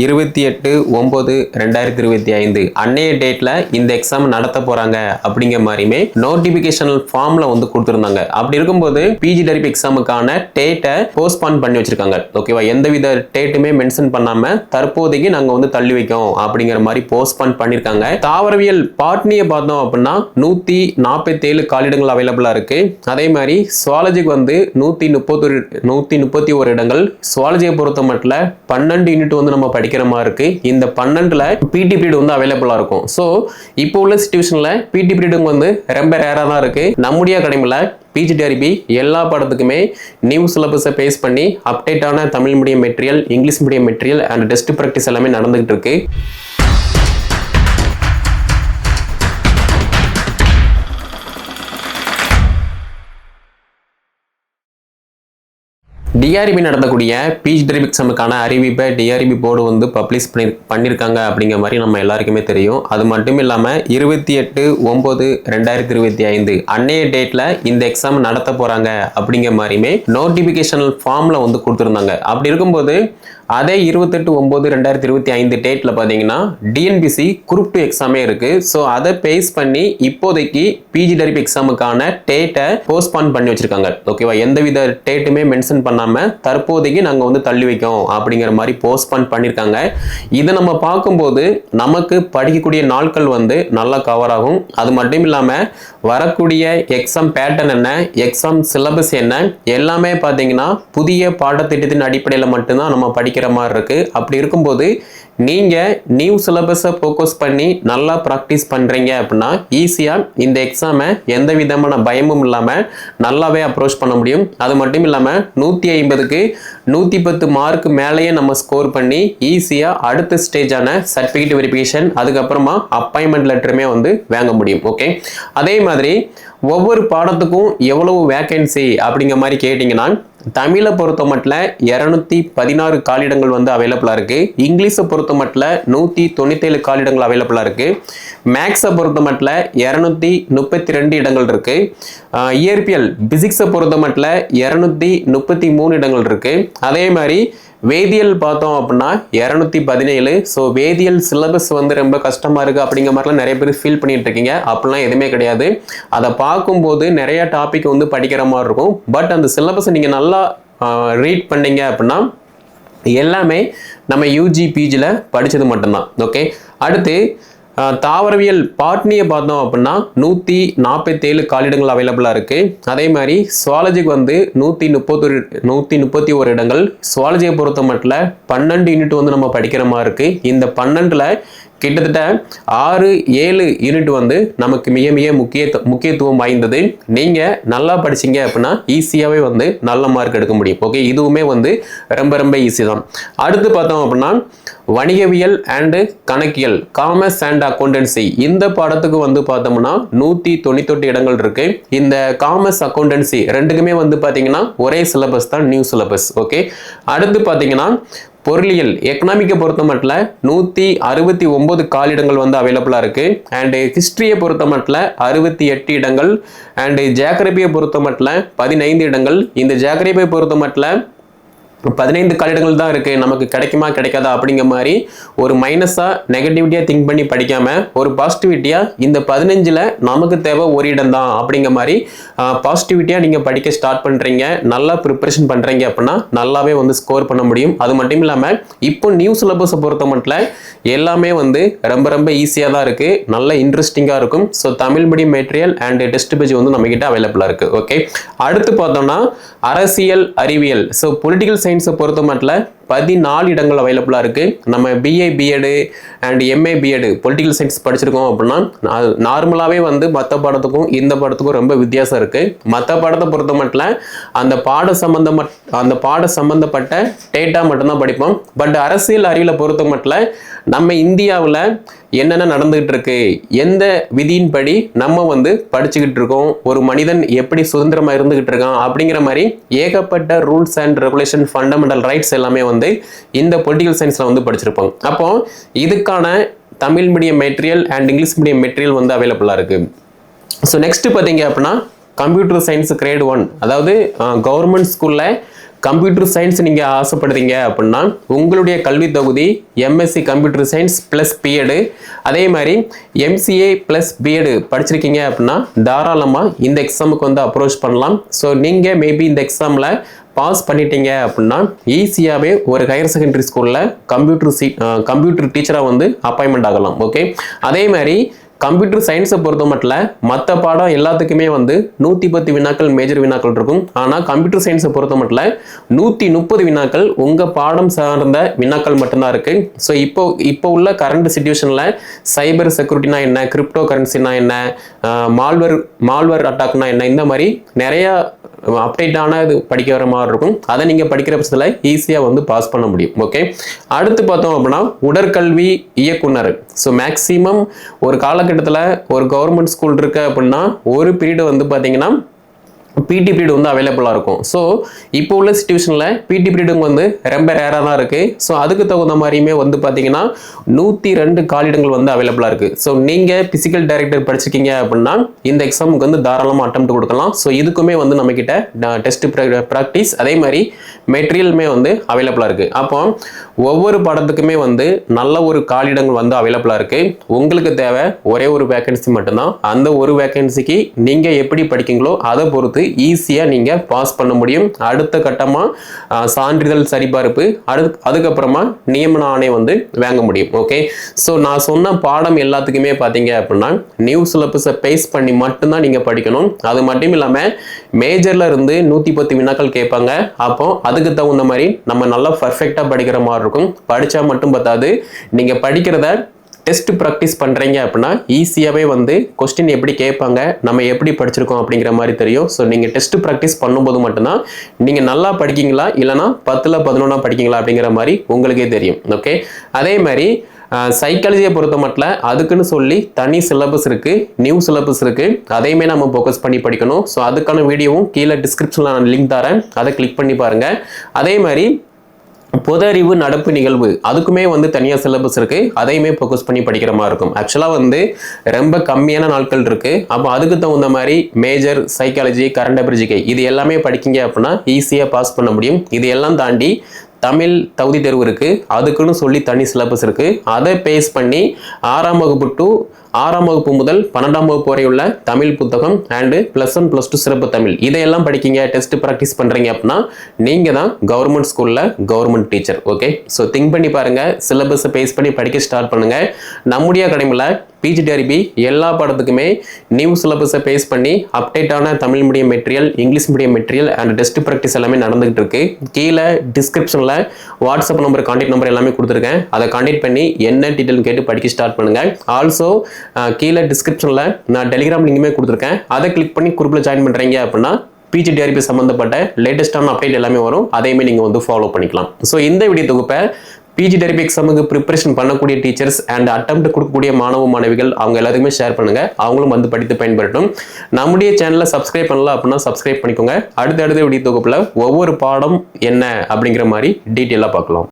28/9/2025 அன்னைய டேட்ல இந்த எக்ஸாம் நடத்த போறாங்க அப்படிங்கிற மாதிரியுமே நோட்டிபிகேஷன் ஃபார்ம்ல வந்து கொடுத்திருந்தாங்க. அப்படி இருக்கும்போது பிஜி டெரிப் எக்ஸாமுக்கான டேட்டை போஸ்ட்பான் பண்ணி வச்சிருக்காங்க. ஓகேவா, எந்தவித டேட்டுமே மென்ஷன் பண்ணாம தற்போதைக்கு நாங்க வந்து தள்ளி வைக்கோம் அப்படிங்கிற மாதிரி போஸ்ட்பான் பண்ணிருக்காங்க. தாவரவியல் பாட்னியை பார்த்தோம் அப்படின்னா 147 காலிடங்கள் அவைலபிளா இருக்கு. அதே மாதிரி சுவாலஜிக்கு வந்து 131 இடங்கள். சுவாலஜியை பொறுத்த மட்டும் 12 யூனிட் வந்து நம்ம படிக்கிற மாதிரி இருக்கு. இந்த 12ல பிடி பீரியட் வந்து அவைலபிளா இருக்கும். ஸோ இப்போ உள்ள சிச்சுவேஷன்ல பிடி பீரியட் வந்து ரொம்ப ரேரா தான் இருக்கு. நம்முடைய அகாடமில பிஜிடிஆர்பி எல்லா பாடத்துக்குமே நியூ சிலபஸை பேஸ் பண்ணி அப்டேட்டான Tamil medium material, English medium material and test practice எல்லாமே நடந்துகிட்டு இருக்கு. டிஆர்பி நடத்தக்கூடிய பிஜி டெரிப் எக்ஸாமுக்கான அறிவிப்பை டிஆர்பி போர்டு வந்து பப்ளிஷ் பண்ணியிருக்காங்க அப்படிங்கிற மாதிரி நம்ம எல்லாருக்குமே தெரியும். அது மட்டும் இல்லாமல் 28/9/2025 அன்னைய டேட்ல இந்த எக்ஸாம் நடத்த போறாங்க அப்படிங்கிற மாதிரியுமே நோட்டிபிகேஷன் ஃபார்ம்ல வந்து கொடுத்துருந்தாங்க. அப்படி இருக்கும்போது அதே 28/9/2025 டேட்ல பார்த்தீங்கன்னா டிஎன்பிசி குரூப் 2 எக்ஸாமே இருக்கு. ஸோ அதை பேஸ் பண்ணி இப்போதைக்கு பிஜி டெரிப் எக்ஸாமுக்கான டேட்டை போஸ்ட்பான் பண்ணி வச்சிருக்காங்க. ஓகேவா, எந்தவித டேட்டுமே மென்ஷன் பண்ணாம தற்போதைக்கு நாங்கள் வந்து தள்ளி வைக்கோம் அப்படிங்கிற மாதிரி போஸ்ட்பான் பண்ணியிருக்காங்க. இதை நம்ம பார்க்கும்போது நமக்கு படிக்கக்கூடிய நாட்கள் வந்து நல்லா கவர் ஆகும். அது மட்டும் இல்லாமல் வரக்கூடிய எக்ஸாம் பேட்டர்ன் என்ன, எக்ஸாம் சிலபஸ் என்ன, எல்லாமே பார்த்தீங்கன்னா புதிய பாடத்திட்டத்தின் அடிப்படையில் மட்டும்தான் நம்ம படிக்கிற மாதிரி இருக்கு. அப்படி இருக்கும்போது நீங்க நியூ சிலபஸை ஃபோக்கஸ் பண்ணி நல்லா ப்ராக்டிஸ் பண்றீங்க அப்படின்னா ஈஸியா இந்த எக்ஸாமை எந்த விதமான பயமும் இல்லாம நல்லாவே அப்ரோச் பண்ண முடியும். அது மட்டும் இல்லாம 150க்கு 110 மார்க் மேலேயே நம்ம ஸ்கோர் பண்ணி ஈஸியா அடுத்த ஸ்டேஜான சர்டிஃபிகேட் வெரிஃபிகேஷன், அதுக்கப்புறமா அப்பாயின்மெண்ட் லெட்டருமே வந்து வாங்க முடியும். ஓகே, அதே மாதிரி ஒவ்வொரு பாடத்துக்கும் எவ்வளவு வேகன்சி அப்படிங்கிற மாதிரி கேட்டிங்கன்னா தமிழை பொறுத்த மட்டும் 216 காலிடங்கள் வந்து அவைலபிளா இருக்கு. இங்கிலீஷை பொறுத்த மட்டும் 197 காலிடங்கள் அவைலபிளா இருக்கு. மேக்ஸை பொறுத்த மட்டும் 232 இடங்கள் இருக்கு. இயற்பியல் பிசிக்ஸை பொறுத்த மட்டும் 233 இடங்கள் இருக்கு. அதே மாதிரி வேதியியல் பார்த்தோம் அப்படின்னா 217. ஸோ வேதியியல் சிலபஸ் வந்து ரொம்ப கஷ்டமா இருக்கு அப்படிங்கிற மாதிரிலாம் நிறைய பேர் ஃபீல் பண்ணிட்டு இருக்கீங்க. அப்படிலாம் எதுவுமே கிடையாது. அதை பார்க்கும்போது நிறைய டாபிக் வந்து படிக்கிற மாதிரி இருக்கும். பட் அந்த சிலபஸை நீங்கள் நல்லா ரீட் பண்ணீங்க அப்படின்னா எல்லாமே நம்ம யூஜி பிஜியில் படித்தது மட்டும்தான். ஓகே, அடுத்து தாவரவியல் பாட்னியை பார்த்தோம் அப்படின்னா 147 காலிடங்கள் அவைலபிளாக இருக்குது. அதே மாதிரி சுவாலஜிக்கு வந்து 131 இடங்கள். சுவாலஜியை பொறுத்த மட்டும் 12 யூனிட் வந்து நம்ம படிக்கிற மாதிரி இருக்குது. இந்த 12ல் கிட்டத்தட்ட 6-7 யூனிட் வந்து நமக்கு மிக மிக முக்கியத்துவம் வாய்ந்தது. நீங்கள் நல்லா படிச்சிங்க அப்படின்னா ஈஸியாகவே வந்து நல்ல மார்க் எடுக்க முடியும். ஓகே, இதுவுமே வந்து ரொம்ப ரொம்ப ஈஸி தான். அடுத்து பார்த்தோம் அப்படின்னா வணிகவியல் அண்டு கணக்கியல், காமர்ஸ் அண்ட் அக்கௌண்டன்சி, இந்த பாடத்துக்கு வந்து பார்த்தோம்னா 198 இடங்கள் இருக்கு. இந்த காமர்ஸ் அக்கௌண்டன்சி ரெண்டுக்குமே வந்து பார்த்தீங்கன்னா ஒரே சிலபஸ் தான், நியூ சிலபஸ். ஓகே, அடுத்து பார்த்தீங்கன்னா பொருளியல் எக்கனாமிக்கை பொறுத்த மட்டும் 169 காலிடங்கள் வந்து அவைலபிளா இருக்கு. அண்ட் ஹிஸ்டரியை பொறுத்த மட்டும் 68 இடங்கள். அண்ட் ஜியோகிராபியை பொறுத்த மட்டும் 15 இடங்கள். இந்த ஜியோகிராபியை பொறுத்த மட்டும் 15 காலிடங்கள் தான் இருக்கு. நமக்கு கிடைக்குமா கிடைக்காதா அப்படிங்கிற மாதிரி ஒரு மைனஸா நெகட்டிவிட்டியா திங்க் பண்ணி படிக்காம ஒரு பாசிட்டிவிட்டியா இந்த 15ல் நமக்கு தேவை ஒரு இடம் தான் அப்படிங்கிற மாதிரி பாசிட்டிவிட்டியா நீங்க படிக்க ஸ்டார்ட் பண்றீங்க, நல்லா ப்ரிப்பரேஷன் பண்றீங்க அப்படின்னா நல்லாவே வந்து ஸ்கோர் பண்ண முடியும். அது மட்டும் இல்லாம இப்போ நியூ சிலபஸை பொறுத்த மட்டும் எல்லாமே வந்து ரொம்ப ரொம்ப ஈஸியா தான் இருக்கு, நல்ல இன்ட்ரெஸ்டிங்கா இருக்கும். So Tamil medium material and test page வந்து நம்ம கிட்ட அவைலபிளா இருக்கு. ஓகே, அடுத்து பார்த்தோம்னா அரசியல் அறிவியல், ஸோ பொலிட்டிக்கல் சயின்ஸை பொறுத்த மட்டும் 14 இடங்கள் அவைலபிளா இருக்கு. நம்ம BA BEd and MA BEd political science படிச்சிருக்கோம் அப்படின்னா நார்மலாவே வந்து மற்ற பாடத்துக்கும் இந்த பாடத்துக்கும் ரொம்ப வித்தியாசம் இருக்கு. மற்ற பாடத்தை பொறுத்த மட்டும் அந்த பாட சம்பந்தப்பட்ட டேட்டா மட்டும்தான் படிப்போம். பட் அரசியல் அறிவியலை பொறுத்த மட்டும் நம்ம இந்தியாவில் என்னென்ன நடந்துகிட்டு இருக்கு, எந்த விதியின்படி நம்ம வந்து படிச்சுக்கிட்டு இருக்கோம், ஒரு மனிதன் எப்படி சுதந்திரமா இருந்துகிட்டு இருக்கான் அப்படிங்கிற மாதிரி ஏகப்பட்ட rules and regulation, fundamental rights எல்லாமே வந்து இந்த பொலிட்டிக்கல் சயின்ஸ்ல வந்து படிச்சிருப்போம். அப்போ இதுக்கான Tamil medium material and English medium material வந்து அவைலபிளா இருக்கு. ஸோ நெக்ஸ்ட் பார்த்தீங்க அப்படின்னா கம்ப்யூட்டர் சயின்ஸ் கிரேட் 1, அதாவது கவர்மெண்ட் ஸ்கூல்ல கம்ப்யூட்டர் சயின்ஸ் நீங்கள் ஆசைப்படுறீங்க அப்படின்னா உங்களுடைய கல்வி தொகுதி MSc computer science plus BEd, அதே மாதிரி எம்சிஏ ப்ளஸ் பிஎடு படிச்சிருக்கீங்க அப்படின்னா தாராளமாக இந்த எக்ஸாமுக்கு வந்து அப்ரோச் பண்ணலாம். ஸோ நீங்கள் மேபி இந்த எக்ஸாமில் பாஸ் பண்ணிட்டீங்க அப்படின்னா ஈஸியாகவே ஒரு ஹையர் செகண்டரி ஸ்கூலில் கம்ப்யூட்டர் டீச்சராக வந்து அப்பாயின்மெண்ட் ஆகலாம். ஓகே, அதே மாதிரி கம்ப்யூட்டர் சயின்ஸை பொறுத்த மட்டும் மற்ற பாடம் எல்லாத்துக்குமே வந்து 110 வினாக்கள் மேஜர் வினாக்கள் இருக்கும். ஆனால் கம்ப்யூட்டர் சயின்ஸை பொறுத்த மட்டும் 130 வினாக்கள் உங்கள் பாடம் சார்ந்த வினாக்கள் மட்டும்தான் இருக்கு. ஸோ இப்போ உள்ள கரண்ட் சிச்சுவேஷனில் சைபர் செக்யூரிட்டினா என்ன, கிரிப்டோ கரன்சினா என்ன, மால்வர் அட்டாக்னா என்ன, இந்த மாதிரி நிறையா அப்டேட்டான இது படிக்கிற மாதிரி இருக்கும். அதை நீங்கள் படிக்கிற பட்சத்தில் ஈஸியாக வந்து பாஸ் பண்ண முடியும். ஓகே, அடுத்து பார்த்தோம் அப்படின்னா உடற்கல்வி இயக்குனர். ஸோ மேக்ஸிமம் ஒரு காலகட்டத்தில் ஒரு கவர்மெண்ட் ஸ்கூல் இருக்கு அப்படின்னா ஒரு பீரியட் வந்து பார்த்தீங்கன்னா பிடி பீரியட் வந்து அவைலபிளாக இருக்கும். ஸோ இப்போ உள்ள சிச்சுவேஷனில் பிடி பீரியடுங்க வந்து ரொம்ப ரேராக தான் இருக்குது. ஸோ அதுக்கு தகுந்த மாதிரியுமே வந்து பார்த்தீங்கன்னா 102 காலிடங்கள் வந்து அவைலபிளாக இருக்குது. ஸோ நீங்கள் பிசிக்கல் டைரக்டர் படிச்சிருக்கீங்க அப்படின்னா இந்த எக்ஸாமுக்கு வந்து தாராளமாக அட்டெம்ப்ட் கொடுக்கலாம். ஸோ இதுக்குமே வந்து நம்மக்கிட்ட டெஸ்ட் ப்ராக்டிஸ் அதே மாதிரி மெட்டீரியலுமே வந்து அவைலபிளாக இருக்குது. அப்போ ஒவ்வொரு பாடத்துக்குமே வந்து நல்ல ஒரு காலிடங்கள் வந்து அவைலபிளாக இருக்குது. உங்களுக்கு தேவை ஒரே ஒரு வேகன்சி மட்டும்தான். அந்த ஒரு வேகன்சிக்கு நீங்கள் எப்படி படிக்கீங்களோ அதை பொறுத்து ஈஸியாக நீங்கள் பாஸ் பண்ண முடியும். அடுத்த கட்டமாக சான்றிதழ் சரிபார்ப்பு, அதுக்கப்புறமா நியமன ஆணை வந்து வாங்க முடியும். ஓகே, ஸோ நான் சொன்ன பாடம் எல்லாத்துக்குமே பார்த்தீங்க அப்படின்னா நியூ சிலபஸை பேஸ் பண்ணி மட்டும்தான் நீங்கள் படிக்கணும். அது மட்டும் இல்லாமல் மேஜரில் இருந்து 110 வினாக்கள் கேட்பாங்க. அப்போ அதுக்கு தகுந்த மாதிரி நம்ம நல்லா பர்ஃபெக்டாக படிக்கிற மாதிரி இருக்கும். படித்தா மட்டும் பார்த்தாது, நீங்கள் படிக்கிறத டெஸ்ட் ப்ராக்டிஸ் பண்ணுறீங்க அப்படின்னா ஈஸியாகவே வந்து கொஸ்டின் எப்படி கேட்பாங்க, நம்ம எப்படி படிச்சிருக்கோம் அப்படிங்கிற மாதிரி தெரியும். ஸோ நீங்கள் டெஸ்ட் ப்ராக்டிஸ் பண்ணும்போது மட்டும்தான் நீங்கள் நல்லா படிக்கீங்களா இல்லைனா 10ல் 11 படிக்கீங்களா அப்படிங்கிற மாதிரி உங்களுக்கே தெரியும். ஓகே, அதே மாதிரி சைக்காலஜியை பொறுத்த மட்டும் அதுக்குன்னு சொல்லி தனி சிலபஸ் இருக்குது, நியூ சிலபஸ் இருக்குது. அதையுமே நம்ம ஃபோக்கஸ் பண்ணி படிக்கணும். ஸோ அதுக்கான வீடியோவும் கீழே டிஸ்கிரிப்ஷனில் நான் லிங்க் தரேன், அதை கிளிக் பண்ணி பாருங்கள். அதே மாதிரி பொது அறிவு நடப்பு நிகழ்வு அதுக்குமே வந்து தனியாக சிலபஸ் இருக்குது, அதையுமே ஃபோக்கஸ் பண்ணி படிக்கிற மாதிரி இருக்கும். ஆக்சுவலாக வந்து ரொம்ப கம்மியான நாட்கள் இருக்குது. அப்போ அதுக்கு தகுந்த மாதிரி major, psychology, current affairs, GK இது எல்லாமே படிக்கிங்க அப்படின்னா ஈஸியாக பாஸ் பண்ண முடியும். இது எல்லாம் தாண்டி தமிழ் தகுதி தேர்வு இருக்குது, அதுக்குன்னு சொல்லி தனி சிலபஸ் இருக்குது. அதை பேஸ் பண்ணி 6ஆம் வகுப்பு டு 6ஆம் வகுப்பு முதல் 12ஆம் வகுப்பு வரை உள்ள தமிழ் புத்தகம் அண்டு +1 +2 சிறப்பு தமிழ் இதையெல்லாம் படிக்கிங்க, டெஸ்ட் ப்ராக்டிஸ் பண்ணுறீங்க அப்படின்னா நீங்கள் தான் கவர்மெண்ட் ஸ்கூலில் government teacher. Okay, so think பண்ணி பாருங்கள், சிலபஸை பேஸ் பண்ணி படிக்க ஸ்டார்ட் பண்ணுங்கள். நம்முடைய அகாடமியில் பிஜிடிஆர்பி எல்லா பாடத்துக்குமே நியூ சிலபஸை பேஸ் பண்ணி அப்டேட்டான Tamil medium material, English medium material and test practice எல்லாமே நடந்துகிட்டு இருக்கு. கீழே டிஸ்கிரிப்ஷனில் வாட்ஸ்அப் நம்பர், கான்டாக்ட் நம்பர் எல்லாமே கொடுத்துருக்கேன். அதை கான்டாக்ட் பண்ணி என்ன டீட்டெயில் கேட்டு படிக்க ஸ்டார்ட் பண்ணுங்கள். ஆல்சோ கீழே டிஸ்கிரிப்ஷனில் நான் டெலிகிராம் லிங்குமே கொடுத்துருக்கேன். அதை கிளிக் பண்ணி குரூப்பில் ஜாயின் பண்ணுறீங்க அப்படின்னா பிஜிடிஆர்பி சம்மந்தப்பட்ட லேட்டஸ்டான அப்டேட் எல்லாமே வரும், அதையுமே நீங்கள் வந்து ஃபாலோ பண்ணிக்கலாம். ஸோ இந்த வீடியோ தொகுப்பை பிஜிடிஆர்பி எக்ஸாமுக்கு ப்ரிப்பரேஷன் பண்ணக்கூடிய டீச்சர்ஸ் அண்ட் அட்டெம்ப்ட் கொடுக்கக்கூடிய மாணவ மாணவிகள் அவங்க எல்லாத்துக்குமே ஷேர் பண்ணுங்கள், அவங்களும் வந்து படித்து பயன்பெறட்டும். நம்முடைய சேனலை சப்ஸ்கிரைப் பண்ணலாம் அப்படின்னா சப்ஸ்கிரைப் பண்ணிக்கோங்க. அடுத்த வீடியோ தொகுப்பில் ஒவ்வொரு பாடம் என்ன அப்படிங்கிற மாதிரி டீட்டெயிலாக பார்க்கலாம்.